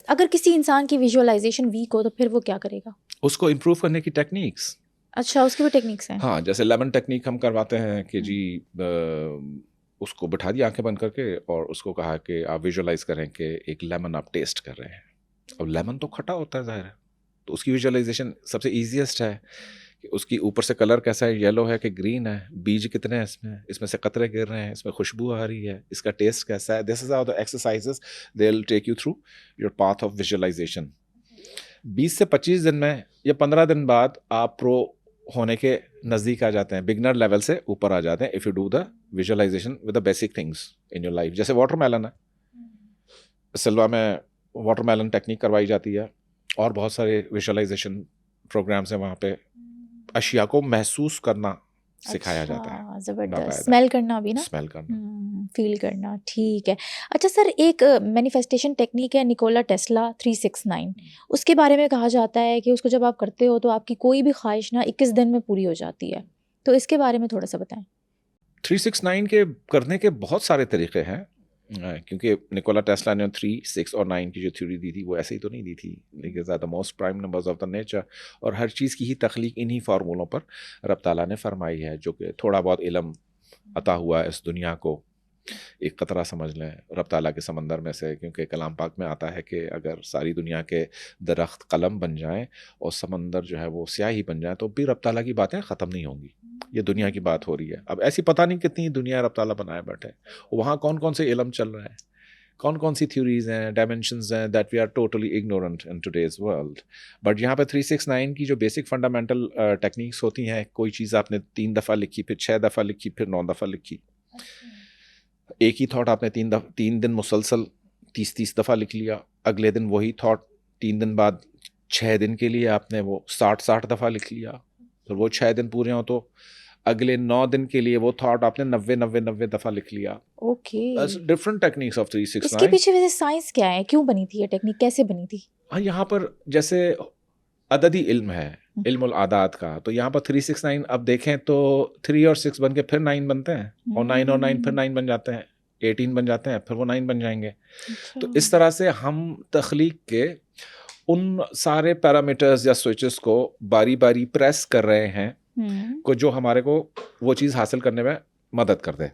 اگر کسی انسان کی ویژولائزیشن ویک ہو تو پھر وہ کیا کرے گا؟ اس کو امپروو کرنے کی ٹیکنیکس. اچھا اس کی بھی ٹیکنیکس ہیں؟ ہاں جیسے لیمن ٹیکنیک ہم کرواتے ہیں کہ جی اس کو بٹھا دیا آنکھیں بند کر کے اور اس کو کہا کہ آپ ویژولائز کریں کہ ایک لیمن آپ ٹیسٹ کر رہے ہیں. اور لیمن تو کھٹا ہوتا ہے ظاہر ہے, تو اس کی ویژولائزیشن سب سے ایزیسٹ ہے کہ اس کی اوپر سے کلر کیسا ہے, یلو ہے کہ گرین ہے, بیج کتنے ہیں اس میں سے قطرے گر رہے ہیں, اس میں خوشبو آ رہی ہے, اس کا ٹیسٹ کیسا ہے. This is how the exercises they will take you through your path of visualization. 20 سے 25 دن میں یا 15 دن بعد آپ پرو ہونے کے نزدیک آ جاتے ہیں, بگنر لیول سے اوپر آ جاتے ہیں if you do the visualisation with the basic things in your life. جیسے واٹر میلن ہے, سلوا میں واٹر میلن ٹیکنیک کروائی جاتی ہے اور بہت سارے ویژولائزیشن پروگرامس ہیں وہاں پہ. اشیاء کو محسوس کرنا سکھایا جاتا ہے, زبردست. اسمیل کرنا بھی نا, اسمیل کرنا, فیل کرنا. ٹھیک ہے. اچھا سر, ایک مینیفیسٹیشن ٹیکنیک ہے نیکولا ٹیسلا 369, اس کے بارے میں کہا جاتا ہے کہ اس کو جب آپ کرتے ہو تو آپ کی کوئی بھی خواہش نا 21 دن میں پوری ہو جاتی ہے, تو اس کے بارے میں تھوڑا سا بتائیں. 369 کے کرنے کے بہت سارے طریقے ہیں, کیونکہ نکولا ٹیسلا نے 3, 6 اور 9 کی جو تھیوری دی تھی وہ ایسے ہی تو نہیں دی تھی, لیکن زیادہ most prime numbers of the nature, اور ہر چیز کی ہی تخلیق انہی فارمولوں پر رب تعالیٰ نے فرمائی ہے, جو کہ تھوڑا بہت علم عطا ہوا ہے اس دنیا کو. ایک قطرہ سمجھ لیں رب تعالیٰ کے سمندر میں سے, کیونکہ کلام پاک میں آتا ہے کہ اگر ساری دنیا کے درخت قلم بن جائیں اور سمندر جو ہے وہ سیاہی بن جائیں تو بھی رب تعالیٰ کی باتیں ختم نہیں ہوں گی. یہ دنیا کی بات ہو رہی ہے. اب ایسی پتہ نہیں کتنی دنیا رب تعالیٰ بنائے بیٹھے, وہاں کون کون سے علم چل رہے ہیں, کون کون سی تھیوریز ہیں, ڈائمینشنز ہیں that we are totally ignorant in today's world. But یہاں پہ 369 کی جو بیسک فنڈامنٹل ٹیکنیکس ہوتی ہیں, کوئی چیز آپ نے 3 دفعہ لکھی, پھر 6 دفعہ لکھی, پھر 9 دفعہ لکھی. ایک ہی تھاٹ آپ نے 3 دن مسلسل 30 دفعہ لکھ لیا, اگلے دن وہی تھاٹ 3 دن بعد 6 دن کے لیے آپ نے وہ 60 دفعہ لکھ لیا, پھر وہ 6 دن پورے ہوں تو اگلے 9 دن کے لیے وہ تھاٹ آپ نے 90 دفعہ لکھ لیا. Okay, different techniques of 369. اس کے پیچھے ویسے سائنس کیا ہے, کیوں بنی تھی یہ ٹیکنیک, کیسے بنی تھی؟ ہاں یہاں پر جیسے عددی علم ہے, علم العادات کا, تو یہاں پر 369 اب دیکھیں تو 3 اور 6 بن کے پھر 9 بنتے ہیں, اور 9 اور 9 پھر 9 بن جاتے ہیں, 18 بن جاتے ہیں, پھر وہ 9 بن جائیں گے. تو اس طرح سے ہم تخلیق کے ان سارے پیرامیٹرز یا سوئچز کو باری باری پریس کر رہے ہیں کو جو ہمارے کو وہ چیز حاصل کرنے میں مدد کر دے.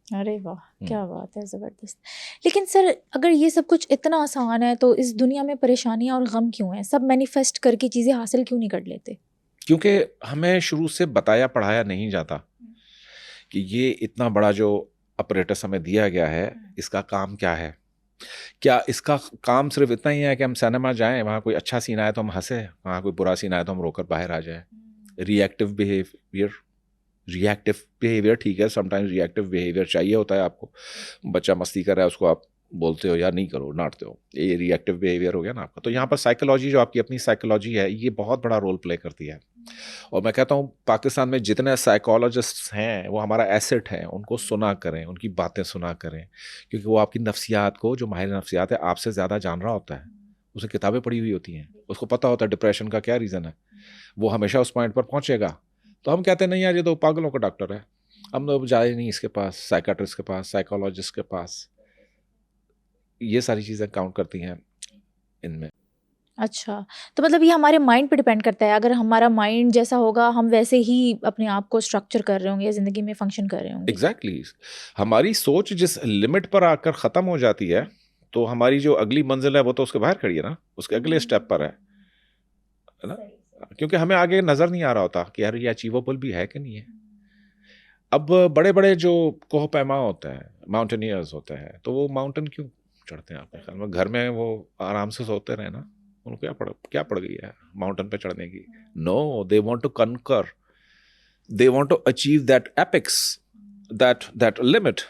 ارے واہ, کیا بات ہے, زبردست. لیکن سر اگر یہ سب کچھ اتنا آسان ہے تو اس دنیا میں پریشانیاں اور غم کیوں ہیں؟ سب مینیفیسٹ کر کے چیزیں حاصل کیوں نہیں کر لیتے؟ کیونکہ ہمیں شروع سے بتایا پڑھایا نہیں جاتا کہ یہ اتنا بڑا جو اپریٹس ہمیں دیا گیا ہے اس کا کام کیا ہے. کیا اس کا کام صرف اتنا ہی ہے کہ ہم سینما جائیں, وہاں کوئی اچھا سین آئے تو ہم ہنسیں, وہاں کوئی برا سین آئے تو ہم رو کر باہر آ جائیں. ریئیکٹیو بیہیویئر ٹھیک ہے, سم ٹائمز ریئیکٹیو بیہیویئر چاہیے ہوتا ہے آپ کو. بچہ مستی کر رہا ہے, اس کو آپ بولتے ہو یا نہیں کرو, ڈانٹتے ہو, یہ ریئیکٹیو بیہیویئر ہو گیا نا آپ کا. تو یہاں پر سائیکولوجی, جو آپ کی اپنی سائیکولوجی ہے, یہ بہت بڑا رول پلے کرتی ہے. اور میں کہتا ہوں پاکستان میں جتنے سائیکالوجسٹ ہیں وہ ہمارا ایسٹ ہیں, ان کو سنا کریں, ان کی باتیں سنا کریں, کیونکہ وہ آپ کی نفسیات کو, جو ماہر نفسیات ہے, آپ سے زیادہ جان رہا ہوتا ہے. اسے کتابیں پڑھی ہوئی ہوتی ہیں, اس کو پتہ ہوتا ہے ڈپریشن کا کیا ریزن ہے, وہ ہمیشہ اس پوائنٹ پر پہنچے گا. تو ہم کہتے ہیں نہیں یار یہ تو پاگلوں کا ڈاکٹر ہے, ہم تو جائے نہیں اس کے پاس, سائیکاٹرسٹ کے پاس, سائیکالوجسٹ کے پاس. یہ ساری چیزیں کاؤنٹ کرتی ہیں ان میں. اچھا, تو مطلب یہ ہمارے مائنڈ پہ ڈپینڈ کرتا ہے, اگر ہمارا مائنڈ جیسا ہوگا ہم ویسے ہی اپنے آپ کو اسٹرکچر کر رہے ہوں گے یا زندگی میں فنکشن کر رہے ہوں گے. ایگزیکٹلی. ہماری سوچ جس لمٹ پر آ کر ختم ہو جاتی ہے تو ہماری جو اگلی منزل ہے وہ تو اس کے باہر کھڑی ہے نا, اس کے اگلے اسٹیپ پر ہے نا, کیونکہ ہمیں آگے نظر نہیں آ رہا ہوتا کہ یار یہ اچیویبل بھی ہے کہ نہیں ہے. اب بڑے بڑے جو کوہ پیما ہوتے ہیں, ماؤنٹینئرز ہوتے ہیں, تو وہ ماؤنٹین کیوں چڑھتے ہیں؟ آپ کے خیال میں گھر میں وہ آرام سے سوتے رہے نا, ان کو کیا پڑ گئی ہے ماؤنٹین پہ چڑھنے کی؟ No, they want to conquer, they want to achieve that apex, that limit.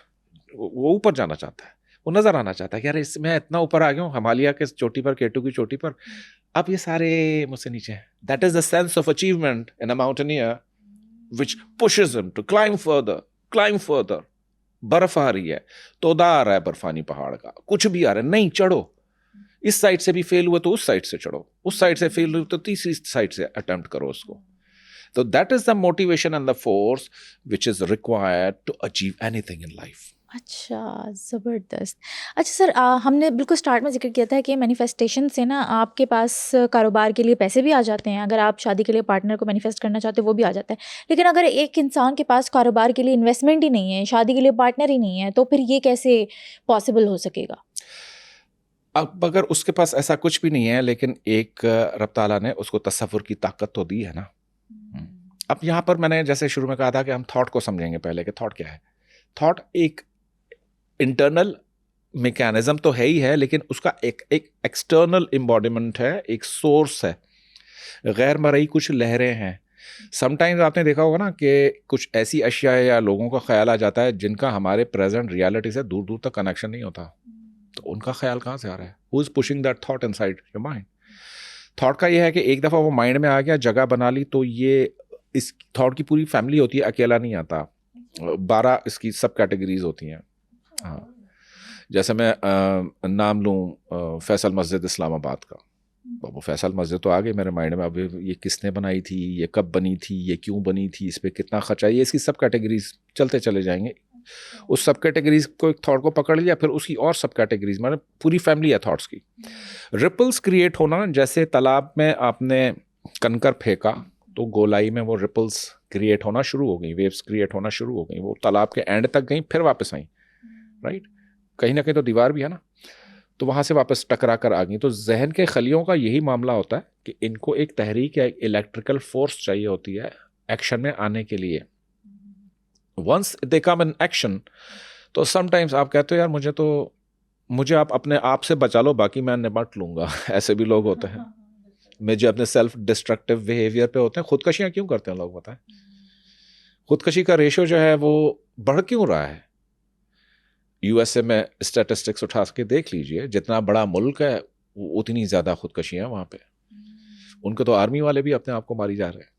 وہ اوپر جانا چاہتا ہے, وہ نظر آنا چاہتا ہے کہ یار اس میں اتنا اوپر آ گیا ہوں, ہمالیہ کے چوٹی پر, کیٹو کی چوٹی پر, اب یہ سارے مجھ سے نیچے ہیں. That is the sense of achievement in a mountaineer which pushes him to climb further. برف آ رہی ہے, تودا آ رہا ہے برفانی پہاڑ کا, کچھ بھی آ رہا ہے, نہیں چڑھو, اس سائڈ سے بھی فیل ہوئے تو اس سائڈ سے چڑھو, اس سائڈ سے فیل ہوئے تو تیسری سائڈ سے اٹمپٹ کرو اس کو. تو that is the motivation and the force which is required to achieve anything in life. اچھا زبردست. اچھا سر ہم نے بالکل اسٹارٹ میں ذکر کیا تھا کہ مینیفیسٹیشن سے نا آپ کے پاس کاروبار کے لیے پیسے بھی آ جاتے ہیں. اگر آپ شادی کے لیے پارٹنر کو مینیفیسٹ کرنا چاہتے ہیں وہ بھی آ جاتا ہے. لیکن اگر ایک انسان کے پاس کاروبار کے لیے انویسٹمنٹ ہی نہیں ہے, شادی کے لیے پارٹنر ہی نہیں ہے, تو پھر یہ کیسے پاسبل ہو سکے گا؟ اب اگر اس کے پاس ایسا کچھ بھی نہیں ہے لیکن ایک رب تعالیٰ نے اس کو تصور کی طاقت تو دی ہے نا. اب یہاں پر میں نے جیسے شروع میں کہا تھا کہ ہم تھاٹ کو سمجھیں گے پہلے کہ تھاٹ کیا ہے. تھاٹ ایک انٹرنل میکینزم تو ہے ہی ہے, لیکن اس کا ایک ایکسٹرنل امبوڈیمنٹ ہے, ایک سورس ہے, غیر مرئی کچھ لہریں ہیں. سم ٹائمز آپ نے دیکھا ہوگا نا کہ کچھ ایسی اشیاء یا لوگوں کا خیال آ جاتا ہے جن کا ہمارے پریزنٹ ریالٹی سے دور دور تک کنیکشن نہیں ہوتا, تو ان کا خیال کہاں سے آ رہا ہے؟ Who is pushing that thought inside your mind. Thought کا یہ ہے کہ ایک دفعہ وہ مائنڈ میں آ گیا, جگہ بنا لی, تو یہ اس تھاٹ کی پوری فیملی ہوتی ہے, اکیلا نہیں آتا. 12 اس کی سب کیٹیگریز ہوتی ہیں. ہاں, جیسے میں نام لوں فیصل مسجد اسلام آباد کا, وہ فیصل مسجد تو آ گئی میرے مائنڈ میں. اب یہ کس نے بنائی تھی, یہ کب بنی تھی, یہ کیوں بنی تھی, اس پہ کتنا خرچہ, یہ اس کی سب کیٹیگریز چلتے چلے جائیں گے. اس سب کیٹیگریز کو ایک تھاٹ کو پکڑ لیا, پھر اس کی اور سب کیٹیگریز, مطلب پوری فیملی ہے تھاٹس کی. رپلز کریٹ ہونا, جیسے تالاب میں آپ نے کنکر پھینکا تو گولائی میں وہ رپلز کریٹ ہونا شروع ہو گئی, ویوز کریٹ ہونا شروع ہو گئیں, وہ تالاب کے اینڈ تک گئیں, پھر واپس آئیں. رائٹ, کہیں نہ کہیں تو دیوار بھی ہے نا, تو وہاں سے واپس ٹکرا کر آ گئیں. تو ذہن کے خلیوں کا یہی معاملہ ہوتا ہے کہ ان کو ایک تحریک یا ایک الیکٹریکل فورس چاہیے ہوتی ہے ایکشن میں آنے کے لیے. Once they come in action, تو سم ٹائمس آپ کہتے ہو یار مجھے آپ اپنے آپ سے بچا لو, باقی میں نمٹ لوں گا. ایسے بھی لوگ ہوتے ہیں جو اپنے سیلف ڈسٹرکٹیو بیہیویئر پہ ہوتے ہیں. خودکشیاں کیوں کرتے ہیں لوگ بتائیں؟ خودکشی کا ریشو جو ہے وہ بڑھ کیوں رہا ہے؟ یو ایس اے میں اسٹیٹسٹکس اٹھا کے دیکھ لیجئے, جتنا بڑا ملک ہے اتنی زیادہ خودکشیاں وہاں پہ. ان کے تو آرمی والے بھی اپنے آپ کو ماری جا رہے ہیں,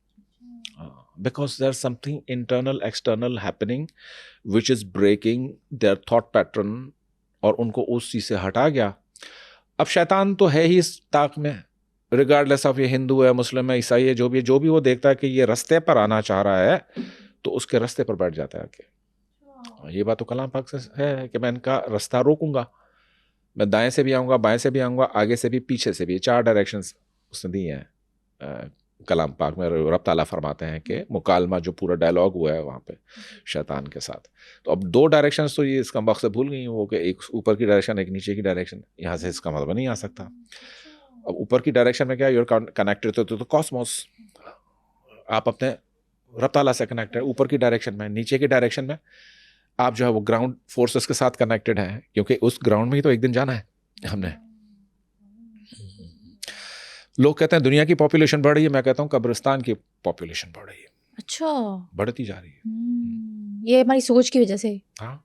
because there's something internal external happening which is breaking their thought pattern, اور ان کو اس چیز سے ہٹا گیا. اب شیطان تو ہے ہی اس طاق میں, ریگارڈلیس آف یہ ہندو ہے, مسلم ہے, عیسائی ہے, جو بھی وہ دیکھتا ہے کہ یہ رستے پر آنا چاہ رہا ہے تو اس کے رستے پر بیٹھ جاتا ہے کہ یہ بات تو کلام پاک سے ہے کہ میں ان کا رستہ روکوں گا, میں دائیں سے بھی آؤں گا, بائیں سے بھی آؤں گا, آگے سے بھی, پیچھے سے بھی. 4 ڈائریکشنز اس نے دی ہیں کلام پاک میں. رب تعالیٰ فرماتے ہیں کہ مکالمہ جو پورا ڈائلاگ ہوا ہے وہاں پہ شیطان کے ساتھ, تو اب 2 ڈائریکشنز تو یہ اس کا مقصد بھول گئی وہ, کہ ایک اوپر کی ڈائریکشن, ایک نیچے کی ڈائریکشن. یہاں سے اس کا مطلب نہیں آ سکتا. اب اوپر کی ڈائریکشن میں کیا, یو آر کنیکٹڈ تو کاسموس, آپ اپنے رب تعالیٰ سے کنیکٹ ہے. اوپر کی ڈائریکشن میں, نیچے کی ڈائریکشن میں آپ جو ہے وہ گراؤنڈ فورسز کے ساتھ کنیکٹڈ ہیں, کیونکہ اس گراؤنڈ میں ہی تو ایک دن جانا ہے ہم نے. لوگ کہتے ہیں دنیا کی پاپولیشن بڑھ رہی ہے, میں کہتا ہوں قبرستان کی پاپولیشن بڑھ رہی ہے. اچھا, بڑھتی جا رہی ہے. یہ ہماری سوچ کی وجہ سے. ہاں,